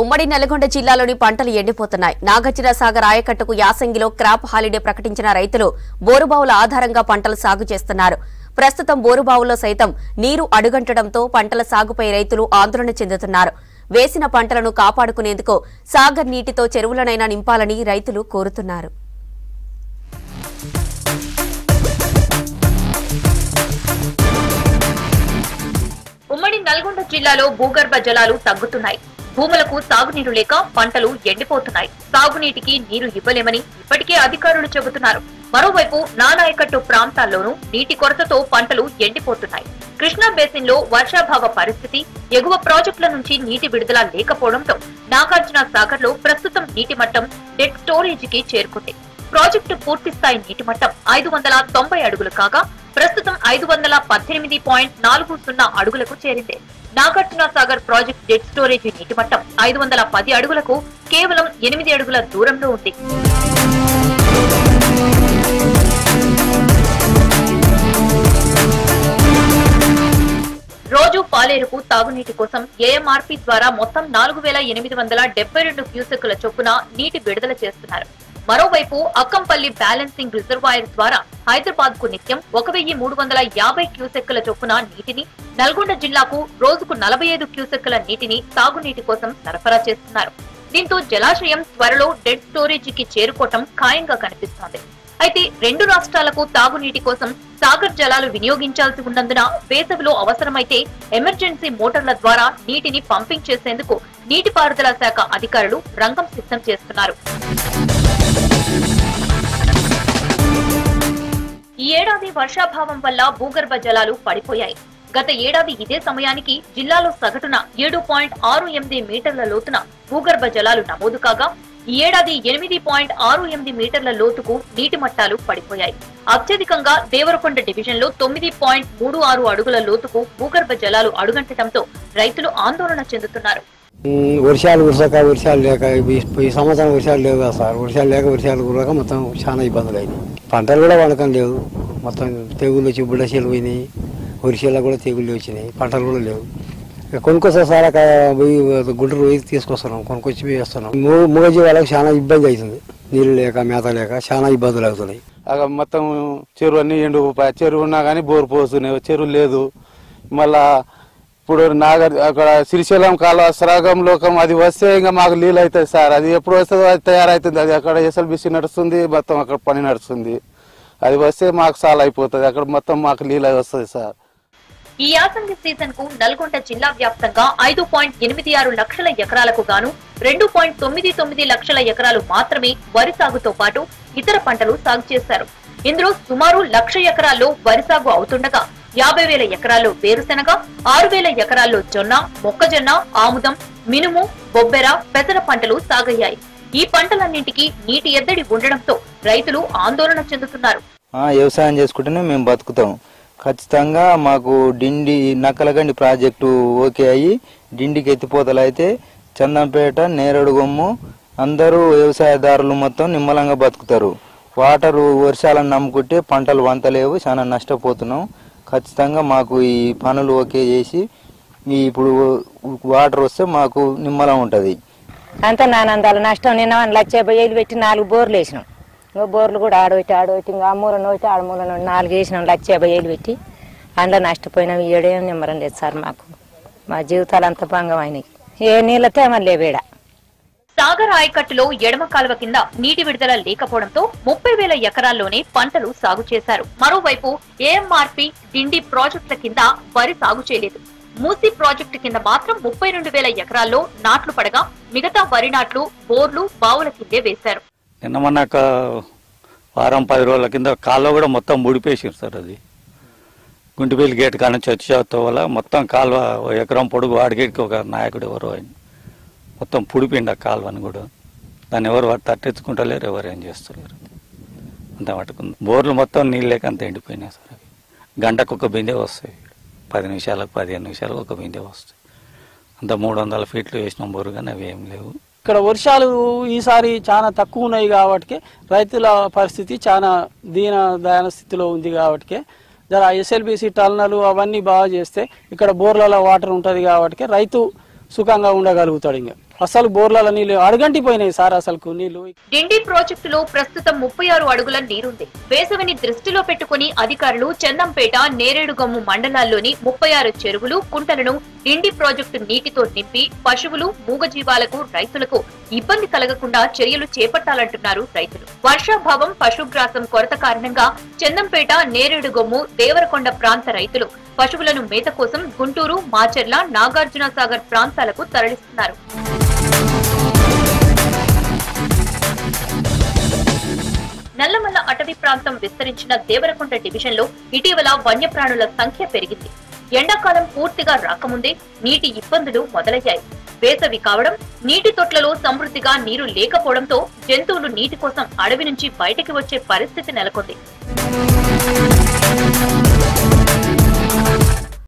ఉమ్మడి నల్గొండ జిల్లాలోని పంటలు ఎండిపోతున్నాయి. నాగార్జున సాగర్ ఆయకట్టుకు యాసంగిలో క్రాప్ హాలిడే ప్రకటించిన రైతులు బోరుబావుల ఆధారంగా పంటలు సాగు చేస్తున్నారు. ప్రస్తుతం బోరుబావుల్లో సైతం నీరు అడుగంటడంతో పంటల సాగుపై రైతులు ఆందోళన చెందుతున్నారు. వేసిన పంటలను కాపాడుకునేందుకు సాగర్ నీటితో చెరువులనైనా నింపాలని రైతులు కోరుతున్నారు. ఉమ్మడి నల్గొండ జిల్లాలో భూగర్భ జలాలు తగ్గుతున్నాయి. భూములకు సాగునీరు లేక పంటలు ఎండిపోతున్నాయి. సాగునీటికి నీరు ఇవ్వలేమని ఇప్పటికే అధికారులు చెబుతున్నారు. మరోవైపు నానాయకట్టు ప్రాంతాల్లోనూ నీటి కొరతతో పంటలు ఎండిపోతున్నాయి. కృష్ణా బేసిన్ లో వర్షాభావ పరిస్థితి, ఎగువ ప్రాజెక్టుల నుంచి నీటి విడుదల లేకపోవడంతో నాగార్జున సాగర్ లో ప్రస్తుతం నీటి మట్టం డెడ్ స్టోరేజ్ కి చేరుకుంది. ప్రాజెక్టు పూర్తిస్థాయి నీటి మట్టం 590 అడుగులు కాగా ప్రస్తుతం 518.40 అడుగులకు చేరింది. Nagarjuna Sagar project dead storage నీటి మట్టం 510 అడుగులకు కేవలం 8 అడుగుల దూరంలో ఉంది. రోజు పాలేరుకు తాగునీటి కోసం ఏఎంఆర్పీ ద్వారా మొత్తం 4872 క్యూసెక్కుల చొప్పున నీటి విడుదల చేస్తున్నారు. మరోవైపు అక్కంపల్లి బ్యాలెన్సింగ్ రిజర్వాయర్ ద్వారా హైదరాబాద్ కు నిత్యం 1350 క్యూసెక్కుల చొప్పున నీటిని, నల్గొండ జిల్లాకు రోజుకు 45 క్యూసెక్కుల నీటిని తాగునీటి కోసం సరఫరా చేస్తున్నారు. దీంతో జలాశయం త్వరలో డెడ్ స్టోరేజ్ కి చేరుకోవటం ఖాయంగా కనిపిస్తోంది. అయితే రెండు రాష్ట్రాలకు తాగునీటి కోసం సాగర్ జలాలు వినియోగించాల్సి ఉన్నందున వేసవిలో అవసరమైతే ఎమర్జెన్సీ మోటార్ల ద్వారా నీటిని పంపింగ్ చేసేందుకు నీటిపారుదల శాఖ అధికారులు రంగం సిద్ధం చేస్తున్నారు. ఈ ఏడాది వర్షాభావం వల్ల భూగర్భ జలాలు పడిపోయాయి. గత ఏడాది ఇదే సమయానికి జిల్లాలో సగటున 7.68 మీటర్ల లోతున భూగర్భ జలాలు నమోదు కాగా ఈ ఏడాది 8.68 మీటర్ల లోతుకు నీటి మట్టాలు పడిపోయాయి. అత్యధికంగా దేవరకొండ డివిజన్ లో 9.36 అడుగుల లోతుకు భూగర్భ జలాలు అడుగంటడంతో రైతులు ఆందోళన చెందుతున్నారు. వర్షాలు లేక ఈ సంవత్సరం వర్షాలు లేవు కదా సార్. వర్షాలు కురక మొత్తం చాలా ఇబ్బందులు అయినాయి. పంటలు కూడా వండకం లేవు. మొత్తం తెగుళ్ళు వచ్చి బుడ్డశీలు పోయినాయి. వర్షాలకు కూడా తెగుళ్ళు వచ్చినాయి. పంటలు కూడా లేవు. కొనుక్కొస్తా సార్ గుంటూరు పోయి తీసుకొస్తున్నాం. కొనుక్కొచ్చి వేస్తున్నాం. మూగజీ వాళ్ళకి చాలా ఇబ్బంది అవుతుంది. నీళ్ళు లేక మేత లేక చాలా ఇబ్బందులు అవుతున్నాయి. మొత్తం చెరువు అన్ని ఎండు చెరువు ఉన్నా కానీ బోరు పోస్తున్నాయి. చెరువు లేదు. మళ్ళా ఇప్పుడు అక్కడ శ్రీశైలం కాలువ సరాగం లోకం అది వస్తే ఇంకా మాకు నీళ్ళు అవుతుంది సార్. అది ఎప్పుడు వస్తుందో అది తయారవుతుంది. అది అక్కడ ఎస్ఎల్బిసి నడుస్తుంది. మొత్తం అక్కడ పని నడుస్తుంది. అది వస్తే మాకు చాలా అయిపోతుంది. అక్కడ మొత్తం మాకు నీళ్ళు వస్తుంది సార్. ఈ యాసంగి సీజన్ కు నల్గొండ జిల్లా వ్యాప్తంగా 5.86 లక్షల ఎకరాలకు గాను 2.99 లక్షల ఎకరాలు మాత్రమే వరి సాగుతో పాటు ఇతర పంటలు సాగు చేశారు. ఇందులో సుమారు 1,00,000 ఎకరాల్లో వరి సాగు అవుతుండగా 50,000 ఎకరాల్లో వేరుశెనగ, 6,000 ఎకరాల్లో జొన్న, మొక్కజొన్న, ఆముదం, మినుము, బొబ్బెర, పెసర పంటలు సాగయ్యాయి. ఈ పంటలన్నింటికీ నీటి ఎద్దడి ఉండడంతో రైతులు ఆందోళన చెందుతున్నారు. వ్యవసాయం చేసుకుంటేనే మేము బతుకుతాం. ఖచ్చితంగా మాకు డిండి నక్కలగండి ప్రాజెక్టు ఓకే అయ్యి డిండికి ఎత్తిపోతలు అయితే చందంపేట, నేరడుగొమ్ము అందరూ వ్యవసాయదారులు మొత్తం నిమ్మలంగా బతుకుతారు. వాటరు వర్షాలను నమ్ముకుంటే పంటలు వంతలేవు. చాలా నష్టపోతున్నాం. ఖచ్చితంగా మాకు ఈ పనులు ఓకే చేసి ఇప్పుడు వాటర్ వస్తే మాకు నిమ్మలం ఉంటుంది. అంత నానందాలు నష్టం. నిన్న 1,50,000 పెట్టి 4 బోర్లు వేసినాం. బోర్లు కూడా ఆడబెట్టి ఇంకా ఆ మూల నోటి ఆడ మూల నోటి 4 వేసినాం. 1,50,000 పెట్టి అందులో నష్టపోయినాం. ఏడేం నిమ్మరం లేదు సార్. మాకు మా జీవితాలు అంత భంగం అయినాయి. ఏ నీళ్ళ తేమలు లేవేడా. సాగర్ ఆయకట్టులో ఎడమ కాలువ కింద నీటి విడుదల లేకపోవడంతో 30,000 ఎకరాల్లోనే పంటలు సాగు చేశారు. మరోవైపు ఏఎంఆర్పీ డిండి ప్రాజెక్టుల కింద వరి సాగు చేయలేదు. మూసీ ప్రాజెక్టు కింద మాత్రం 32,000 ఎకరాల్లో నాట్లు పడగా మిగతా వరి నాట్లు బోర్లు, బావుల కిందే వేశారు. నిన్న మొన్న వారం 10 రోజుల కింద కాలువ కూడా మొత్తం ముడిపేసారు సార్. అది గుంటిపల్లి గేట్ కానీ చర్చతో వల్ల మొత్తం కాలువ ఎకరం పొడుగు వాడిగేటికి ఒక నాయకుడు ఎవరు ఆయన మొత్తం పుడిపిండి ఆ కాలువని కూడా. దాన్ని ఎవరు తట్టెచ్చుకుంటలేరు, ఎవరు ఏం చేస్తలేరు. అంత పట్టుకుంది. బోర్లు మొత్తం నీళ్ళు లేక అంత ఎండిపోయినాయి సార్. అవి గంటకు ఒక బిందె వస్తాయి. 10 నిమిషాలకు 15 నిమిషాలకు ఒక బిందె వస్తాయి. అంత 300 ఫీట్లు వేసిన బోరు కానీ అవి ఏం లేవు. ఇక్కడ వర్షాలు ఈసారి చాలా తక్కువ ఉన్నాయి కాబట్టి రైతుల పరిస్థితి చాలా దీన స్థితిలో ఉంది కాబట్టి జర ఎస్ఎల్బిసి టర్నలు అవన్నీ బాగా చేస్తే ఇక్కడ బోర్లలో వాటర్ ఉంటుంది కాబట్టి రైతు సుఖంగా ఉండగలుగుతాడు. ఇంకా అసలు బోర్ల నీళ్లు అడుగంటిపోయినాయి సార్ అసలు నీళ్లు. డిండి ప్రాజెక్టులో ప్రస్తుతం 36 అడుగుల నీరుంది. వేసవిని దృష్టిలో పెట్టుకుని అధికారులు చందంపేట, నేరేడుగమ్ము మండలాల్లోని 36 చెరువులు, కుంటలను డిండి ప్రాజెక్టు నీటితో నింపి పశువులు, మూగజీవాలకు, రైతులకు ఇబ్బంది కలగకుండా చర్యలు చేపట్టాలంటున్నారు రైతులు. వర్షాభావం, పశుగ్రాసం కొరత కారణంగా చందంపేట, నేరేడుగమ్ము, దేవరకొండ ప్రాంత రైతులు పశువులను మేత కోసం గుంటూరు, మాచర్ల, నాగార్జున సాగర్ ప్రాంతాలకు తరలిస్తున్నారు. నల్లమల్ల అటవీ ప్రాంతం విస్తరించిన దేవరకొండ డివిజన్ లో ఇటీవల వన్యప్రాణుల సంఖ్య పెరిగింది. ఎండాకాలం పూర్తిగా రాకముందే నీటి ఇబ్బందులు మొదలయ్యాయి. వేసవి కావడం, నీటి తొట్లలో సమృద్ధిగా నీరు లేకపోవడంతో జంతువులు నీటి కోసం అడవి నుంచి బయటికి వచ్చే పరిస్థితి నెలకొంది.